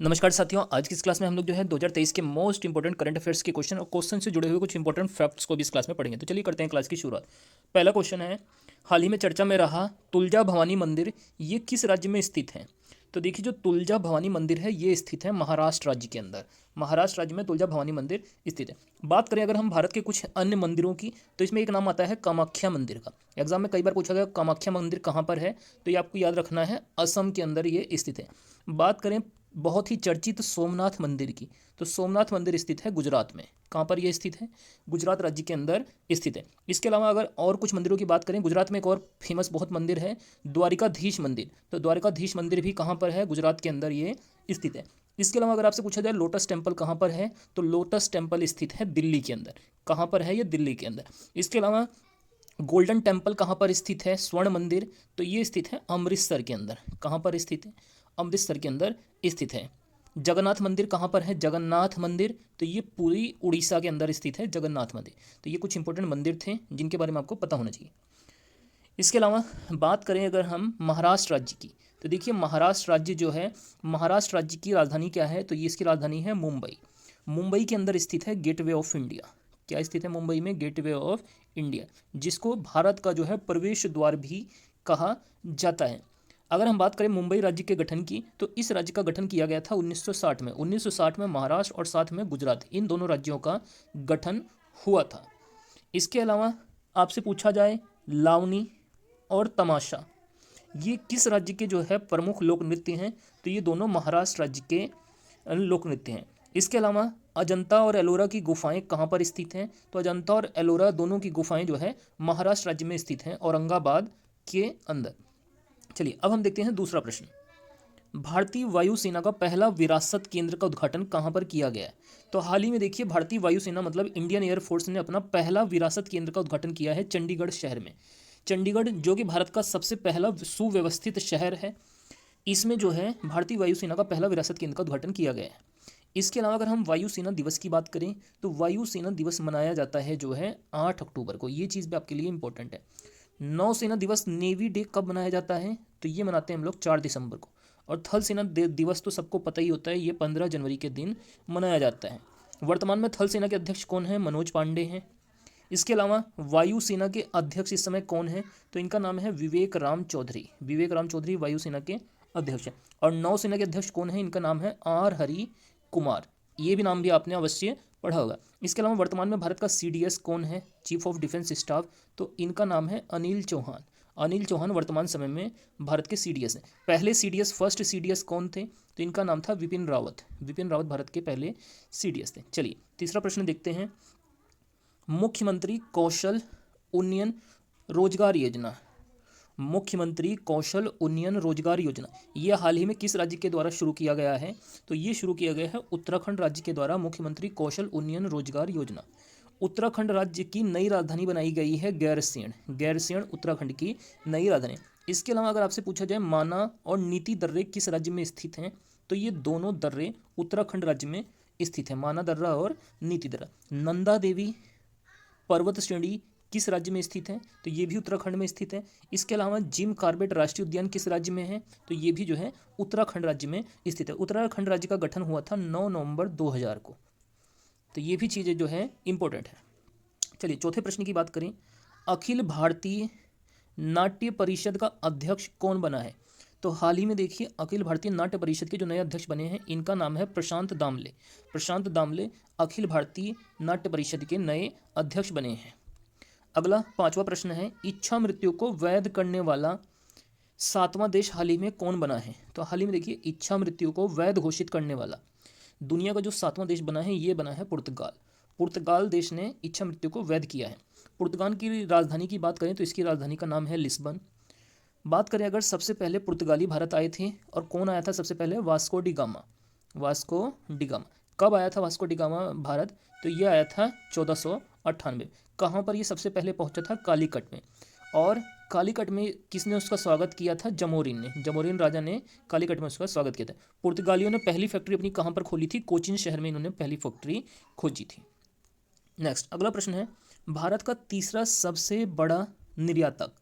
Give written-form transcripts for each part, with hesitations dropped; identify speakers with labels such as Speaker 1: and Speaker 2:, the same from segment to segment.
Speaker 1: नमस्कार साथियों, आज की इस क्लास में हम लोग जो है 2023 के मोस्ट इंपॉर्टेंट करंट अफेयर्स के क्वेश्चन और क्वेश्चन से जुड़े हुए कुछ इंपॉर्टेंट फैक्ट्स को भी इस क्लास में पढ़ेंगे। तो चलिए करते हैं क्लास की शुरुआत। पहला क्वेश्चन है, हाल ही में चर्चा में रहा तुलजा भवानी मंदिर, ये किस राज्य में स्थित है? तो देखिए, जो तुलजा भवानी मंदिर है ये स्थित है महाराष्ट्र राज्य के अंदर। महाराष्ट्र राज्य में तुलजा भवानी मंदिर स्थित है। बात करें अगर हम भारत के कुछ अन्य मंदिरों की, तो इसमें एक नाम आता है कामाख्या मंदिर का। एग्जाम में कई बार पूछा गया कामाख्या मंदिर कहाँ पर है, तो ये आपको याद रखना है, असम के अंदर ये स्थित है। बात करें बहुत ही चर्चित सोमनाथ मंदिर की, तो सोमनाथ मंदिर स्थित है गुजरात में। कहाँ पर यह स्थित है? गुजरात राज्य के अंदर स्थित है। इसके अलावा अगर और कुछ मंदिरों की बात करें, गुजरात में एक और फेमस बहुत मंदिर है, द्वारिकाधीश मंदिर। तो द्वारिकाधीश मंदिर भी कहाँ पर है? गुजरात के अंदर ये स्थित है। इसके अलावा अगर आपसे पूछा जाए लोटस टेम्पल कहाँ पर है, तो लोटस टेम्पल स्थित है दिल्ली के अंदर। कहाँ पर है? ये दिल्ली के अंदर। इसके अलावा गोल्डन टेम्पल कहाँ पर स्थित है? स्वर्ण मंदिर, तो ये स्थित है अमृतसर के अंदर। कहाँ पर स्थित है? अमृतसर के अंदर स्थित है। जगन्नाथ मंदिर कहाँ पर है? जगन्नाथ मंदिर, तो ये पूरी उड़ीसा के अंदर स्थित है जगन्नाथ मंदिर। तो ये कुछ इंपॉर्टेंट मंदिर थे जिनके बारे में आपको पता होना चाहिए। इसके अलावा बात करें अगर हम महाराष्ट्र राज्य की, तो देखिए महाराष्ट्र राज्य जो है, महाराष्ट्र राज्य की राजधानी क्या है? तो ये इसकी राजधानी है मुंबई। मुंबई के अंदर स्थित है गेटवे ऑफ इंडिया। क्या स्थित है मुंबई में? गेटवे ऑफ इंडिया, जिसको भारत का जो है प्रवेश द्वार भी कहा जाता है। अगर हम बात करें मुंबई राज्य के गठन की, तो इस राज्य का गठन किया गया था 1960 में। 1960 में महाराष्ट्र और साथ में गुजरात, इन दोनों राज्यों का गठन हुआ था। इसके अलावा आपसे पूछा जाए लावनी और तमाशा, ये किस राज्य के जो है प्रमुख लोक नृत्य हैं? तो ये दोनों महाराष्ट्र राज्य के लोक नृत्य हैं। इसके अलावा अजंता और एलोरा की गुफाएं कहाँ पर स्थित हैं? तो अजंता और एलोरा दोनों की गुफाएं जो है महाराष्ट्र राज्य में स्थित हैं, औरंगाबाद के अंदर। चलिए अब हम देखते हैं दूसरा प्रश्न। भारतीय वायुसेना का पहला विरासत केंद्र का उद्घाटन कहाँ पर किया गया है? तो हाल ही में देखिए भारतीय वायुसेना मतलब इंडियन एयरफोर्स ने अपना पहला विरासत केंद्र का उद्घाटन किया है चंडीगढ़ शहर में। चंडीगढ़ जो कि भारत का सबसे पहला सुव्यवस्थित शहर है, इसमें जो है भारतीय वायुसेना का पहला विरासत केंद्र का उद्घाटन किया गया है। इसके अलावा अगर हम वायुसेना दिवस की बात करें, तो वायुसेना दिवस मनाया जाता है जो है 8 अक्टूबर को। ये चीज़ भी आपके लिए इंपॉर्टेंट है। नौसेना दिवस नेवी डे कब मनाया जाता है? तो ये मनाते हैं हम लोग 4 दिसंबर को। और थल सेना दिवस तो सबको पता ही होता है, ये 15 जनवरी के दिन मनाया जाता है। वर्तमान में थल सेना के अध्यक्ष कौन है? मनोज पांडे हैं। इसके अलावा वायुसेना के अध्यक्ष इस समय कौन है? तो इनका नाम है विवेक राम चौधरी। विवेक राम चौधरी वायुसेना के अध्यक्ष हैं। और नौसेना के अध्यक्ष कौन है? इनका नाम है आर हरि कुमार। ये भी नाम भी आपने अवश्य पढ़ा होगा। इसके अलावा वर्तमान में भारत का सीडीएस कौन है? चीफ ऑफ डिफेंस स्टाफ, तो इनका नाम है अनिल चौहान। अनिल चौहान वर्तमान समय में भारत के सीडीएस हैं। पहले सीडीएस, फर्स्ट सीडीएस कौन थे? तो इनका नाम था विपिन रावत। विपिन रावत भारत के पहले सीडीएस थे। चलिए तीसरा प्रश्न देखते हैं। मुख्यमंत्री कौशल उन्नयन रोजगार योजना, मुख्यमंत्री कौशल उन्नयन रोजगार योजना, ये हाल ही में किस राज्य के द्वारा शुरू किया गया है? तो ये शुरू किया गया है उत्तराखंड राज्य के द्वारा मुख्यमंत्री कौशल उन्नयन रोजगार योजना। उत्तराखंड राज्य की नई राजधानी बनाई गई है गैरसेन। गैरसेन उत्तराखंड की नई राजधानी। इसके अलावा अगर आपसे पूछा जाए माना और नीति दर्रे किस राज्य में स्थित हैं, तो ये दोनों दर्रे उत्तराखंड राज्य में स्थित है, माना दर्रा और नीति दर्रा। नंदा देवी पर्वत श्रेणी किस राज्य में स्थित है? तो ये भी उत्तराखंड में स्थित है। इसके अलावा जिम कॉर्बेट राष्ट्रीय उद्यान किस राज्य में है? तो ये भी जो है उत्तराखंड राज्य में स्थित है। उत्तराखंड राज्य का गठन हुआ था 9 नवंबर 2000 को। तो ये भी चीज़ें जो है इंपॉर्टेंट है। चलिए चौथे प्रश्न की बात करें। अखिल भारतीय नाट्य परिषद का अध्यक्ष कौन बना है? तो हाल ही में देखिए अखिल भारतीय नाट्य परिषद के जो नए अध्यक्ष बने हैं, इनका नाम है प्रशांत दामले। प्रशांत दामले अखिल भारतीय नाट्य परिषद के नए अध्यक्ष बने हैं। अगला पांचवा प्रश्न है, इच्छा मृत्यु को वैध करने वाला 7वां देश हाल ही में कौन बना है? तो हाल ही में देखिए इच्छा मृत्यु को वैध घोषित करने वाला दुनिया का जो 7वां देश बना है, ये बना है पुर्तगाल। पुर्तगाल देश ने इच्छा मृत्यु को वैध किया है। पुर्तगाल की राजधानी की बात करें तो इसकी राजधानी का नाम है लिस्बन। बात करें अगर सबसे पहले पुर्तगाली भारत आए थे, और कौन आया था सबसे पहले? Vasco D gamma. Vasco D gamma कब आया था वास्को डी गामा भारत? तो ये आया था 1498। कहाँ पर ये सबसे पहले पहुंचा था? कालीकट में। और कालीकट में किसने उसका स्वागत किया था? जमोरिन ने। जमोरिन राजा ने कालीकट में उसका स्वागत किया था। पुर्तगालियों ने पहली फैक्ट्री अपनी कहाँ पर खोली थी? कोचिन शहर में इन्होंने पहली फैक्ट्री खोजी थी। नेक्स्ट अगला प्रश्न है, भारत का तीसरा सबसे बड़ा निर्यातक,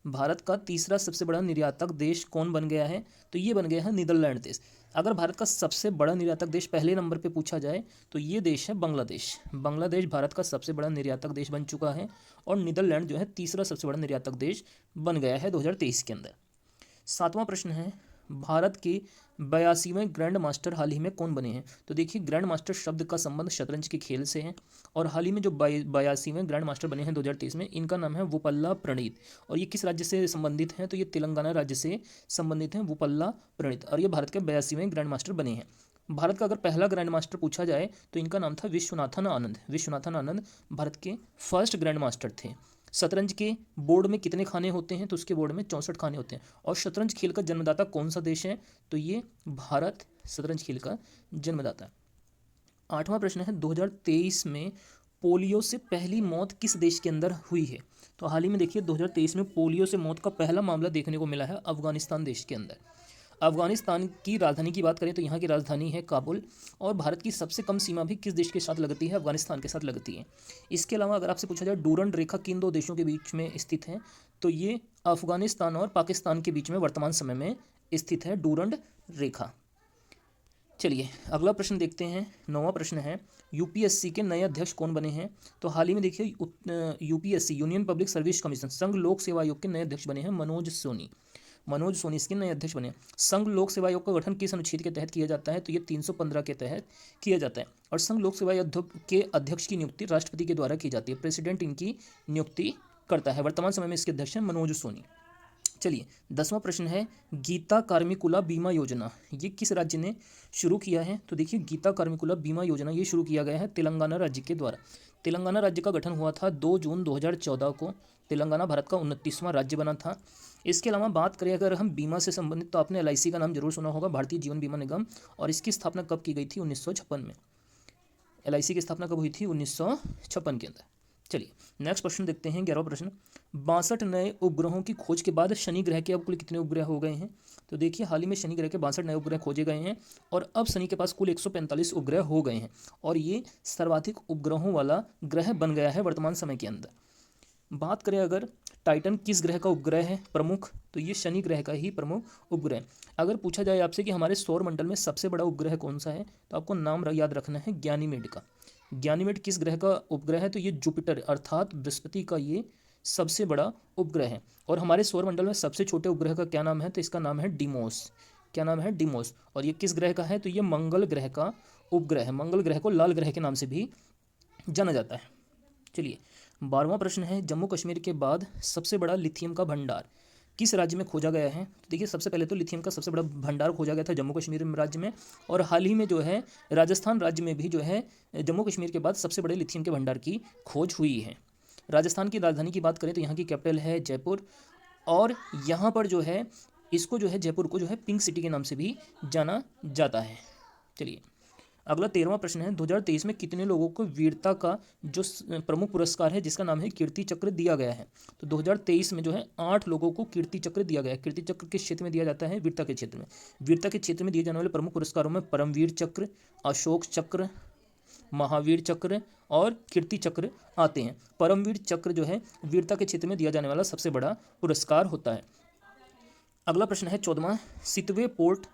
Speaker 1: भारत का तीसरा सबसे बड़ा निर्यातक देश कौन बन गया है? तो ये बन गया है नीदरलैंड देश। अगर भारत का सबसे बड़ा निर्यातक देश पहले नंबर पे पूछा जाए तो ये देश है बांग्लादेश। बांग्लादेश भारत का सबसे बड़ा निर्यातक देश बन चुका है और नीदरलैंड जो है तीसरा सबसे बड़ा निर्यातक देश बन गया है 2023 के अंदर। सातवां प्रश्न है, भारत के 82वें ग्रैंड मास्टर हाल ही में कौन बने हैं? तो देखिए, ग्रैंड मास्टर शब्द का संबंध शतरंज के खेल से है और हाल ही में जो 82वें ग्रैंड मास्टर बने हैं 2023 में, इनका नाम है वुपल्ला प्रणीत। और ये किस राज्य से संबंधित हैं? तो ये तेलंगाना राज्य से संबंधित हैं, वुपल्ला प्रणीत, और ये भारत के 82वें ग्रैंड मास्टर बने हैं। भारत का अगर पहला ग्रैंड मास्टर पूछा जाए तो इनका नाम था विश्वनाथन आनंद। विश्वनाथन आनंद भारत के फर्स्ट ग्रैंड मास्टर थे। शतरंज के बोर्ड में कितने खाने होते हैं? तो उसके बोर्ड में 64 खाने होते हैं। और शतरंज खेल का जन्मदाता कौन सा देश है? तो ये भारत शतरंज खेल का जन्मदाता है। आठवां प्रश्न है, 2023 में पोलियो से पहली मौत किस देश के अंदर हुई है? तो हाल ही में देखिए 2023 में पोलियो से मौत का पहला मामला देखने को मिला है अफगानिस्तान देश के अंदर। अफगानिस्तान की राजधानी की बात करें तो यहाँ की राजधानी है काबुल, और भारत की सबसे कम सीमा भी किस देश के साथ लगती है? अफगानिस्तान के साथ लगती है। इसके अलावा अगर आपसे पूछा जाए डूरंड रेखा किन दो देशों के बीच में स्थित है? तो ये अफगानिस्तान और पाकिस्तान के बीच में वर्तमान समय में स्थित है डूरंड रेखा। चलिए अगला प्रश्न देखते हैं। नौवां प्रश्न है, यूपीएससी के नए अध्यक्ष कौन बने हैं? तो हाल ही में देखिए UPSC union public service commission संघ लोक सेवा आयोग के नए अध्यक्ष बने हैं मनोज सोनी। मनोज सोनी इसके नए अध्यक्ष बने। संघ लोक सेवा आयोग का गठन किस अनुच्छेद के तहत किया जाता है? तो ये 315 के तहत किया जाता है। और संघ लोक सेवा आयोग के अध्यक्ष की नियुक्ति राष्ट्रपति के द्वारा की जाती है। प्रेसिडेंट इनकी नियुक्ति करता है। वर्तमान समय में इसके अध्यक्ष हैं मनोज सोनी। चलिए 10वां प्रश्न है, गीता कार्मिकुला बीमा योजना ये किस राज्य ने शुरू किया है? तो देखिए गीता कार्मिकुला बीमा योजना ये शुरू किया गया है तेलंगाना राज्य के द्वारा। तेलंगाना राज्य का गठन हुआ था 2 जून 2014 को। तेलंगाना भारत का 29वां राज्य बना था। इसके अलावा बात करें अगर हम बीमा से संबंधित, तो आपने LIC का नाम जरूर सुना होगा, भारतीय जीवन बीमा निगम, और इसकी स्थापना कब की गई थी? 1956 में। LIC की स्थापना कब हुई थी? 1956 के अंदर। चलिए नेक्स्ट प्रश्न देखते हैं। 11वां प्रश्न, 62 नए उपग्रहों की खोज के बाद शनि ग्रह के अब कुल कितने उपग्रह हो गए हैं? तो देखिए हाल ही में शनि ग्रह के 62 नए उपग्रह खोजे गए हैं और अब शनि के पास कुल 145 उपग्रह हो गए हैं और ये सर्वाधिक उपग्रहों वाला ग्रह बन गया है वर्तमान समय के अंदर। बात करें अगर टाइटन किस ग्रह का उपग्रह है प्रमुख? तो ये शनि ग्रह का ही प्रमुख उपग्रह। अगर पूछा जाए आपसे कि हमारे सौर मंडल में सबसे बड़ा उपग्रह कौन सा है, तो आपको नाम याद रखना है गैनीमेड का। गैनीमेड किस ग्रह का उपग्रह है? तो ये जुपिटर अर्थात बृहस्पति का ये सबसे बड़ा उपग्रह है। और हमारे सौर मंडल में सबसे छोटे उपग्रह का क्या नाम है? तो इसका नाम है डिमोस। क्या नाम है? डिमोस। और ये किस ग्रह का है? तो ये मंगल ग्रह का उपग्रह है। मंगल ग्रह को लाल ग्रह के नाम से भी जाना जाता है। चलिए 12वां प्रश्न है, जम्मू कश्मीर के बाद सबसे बड़ा लिथियम का भंडार किस राज्य में खोजा गया है? तो देखिए सबसे पहले तो लिथियम का सबसे बड़ा भंडार खोजा गया था जम्मू कश्मीर राज्य में, और हाल ही में जो है राजस्थान राज्य में भी जो है जम्मू कश्मीर के बाद सबसे बड़े लिथियम के भंडार की खोज हुई है। राजस्थान की राजधानी की बात करें तो यहाँ की कैपिटल है जयपुर, और यहाँ पर जो है इसको जो है जयपुर को जो है पिंक सिटी के नाम से भी जाना जाता है। चलिए अगला 13वां प्रश्न है, 2023 में कितने लोगों को वीरता का जो प्रमुख पुरस्कार है जिसका नाम है कीर्ति चक्र दिया गया है? तो 2023 में जो है 8 लोगों को कीर्ति चक्र दिया गया है। कीर्ति चक्र किस क्षेत्र में दिया जाता है? वीरता के क्षेत्र में। वीरता के क्षेत्र में दिए जाने वाले प्रमुख पुरस्कारों में परमवीर चक्र, अशोक चक्र, महावीर चक्र और कीर्ति चक्र आते हैं। परमवीर चक्र जो है वीरता के क्षेत्र में दिया जाने वाला सबसे बड़ा पुरस्कार होता है। अगला प्रश्न है 14वां, सितवे पोर्ट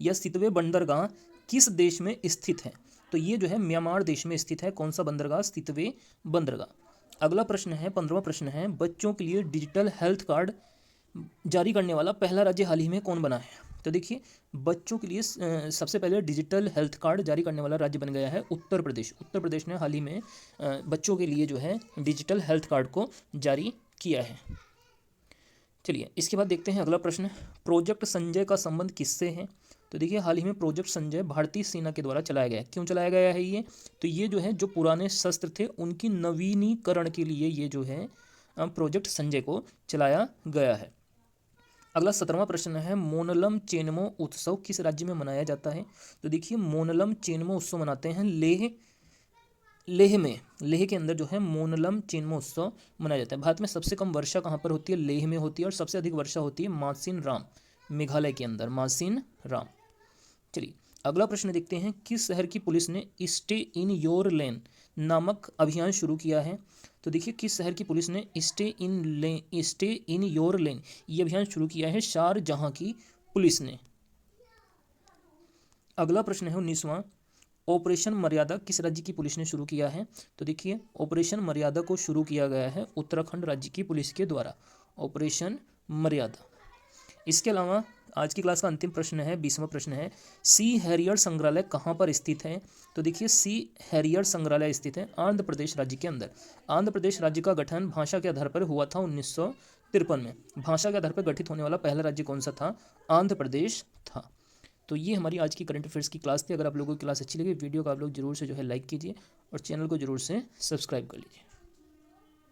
Speaker 1: या सितवे बंदरगाह किस देश में स्थित है? तो ये जो है म्यांमार देश में स्थित है। कौन सा बंदरगाह? सितवे बंदरगाह। अगला प्रश्न है 15वां प्रश्न है, बच्चों के लिए डिजिटल हेल्थ कार्ड जारी करने वाला पहला राज्य हाल ही में कौन बना है? तो देखिए बच्चों के लिए सबसे पहले डिजिटल हेल्थ कार्ड जारी करने वाला राज्य बन गया है उत्तर प्रदेश। उत्तर प्रदेश ने हाल ही में बच्चों के लिए जो है डिजिटल हेल्थ कार्ड को जारी किया है। चलिए इसके बाद देखते हैं अगला प्रश्न, प्रोजेक्ट संजय का संबंध किससे है? तो देखिए हाल ही में प्रोजेक्ट संजय भारतीय सेना के द्वारा चलाया गया है। क्यों चलाया गया है ये? तो ये जो है जो पुराने शस्त्र थे उनकी नवीनीकरण के लिए ये जो है प्रोजेक्ट संजय को चलाया गया है। अगला 17वां प्रश्न है, मोनलम चेनमो उत्सव किस राज्य में मनाया जाता है? तो देखिए मोनलम चेनमो उत्सव मनाते हैं लेह में। लेह के अंदर जो है मोनलम चेनमो उत्सव मनाया जाता है। भारत में सबसे कम वर्षा कहाँ पर होती है? लेह में होती है। और सबसे अधिक वर्षा होती है मासिन राम, मेघालय के अंदर मासिन राम। चलिए अगला प्रश्न देखते हैं, किस शहर की पुलिस ने स्टे इन योर लेन नामक अभियान शुरू किया है? तो देखिए किस शहर की पुलिस ने स्टे इन योर लेन ये अभियान शुरू किया है? शारजहां की पुलिस ने। अगला प्रश्न है 19वां, ऑपरेशन मर्यादा किस राज्य की पुलिस ने शुरू किया है? तो देखिए, ऑपरेशन मर्यादा को शुरू किया गया है उत्तराखंड राज्य की पुलिस के द्वारा, ऑपरेशन मर्यादा। इसके अलावा आज की क्लास का अंतिम प्रश्न है, 20वां प्रश्न है, सी हैरियर संग्रहालय कहाँ पर स्थित है? तो देखिए, सी हैरियर संग्रहालय स्थित है आंध्र प्रदेश राज्य के अंदर। आंध्र प्रदेश राज्य का गठन भाषा के आधार पर हुआ था 1953 में। भाषा के आधार पर गठित होने वाला पहला राज्य कौन सा था? आंध्र प्रदेश था। तो ये हमारी आज की करंट अफेयर्स की क्लास थी। अगर आप लोगों की क्लास अच्छी लगी, वीडियो को आप लोग जरूर से जो है लाइक कीजिए और चैनल को जरूर से सब्सक्राइब कर लीजिए।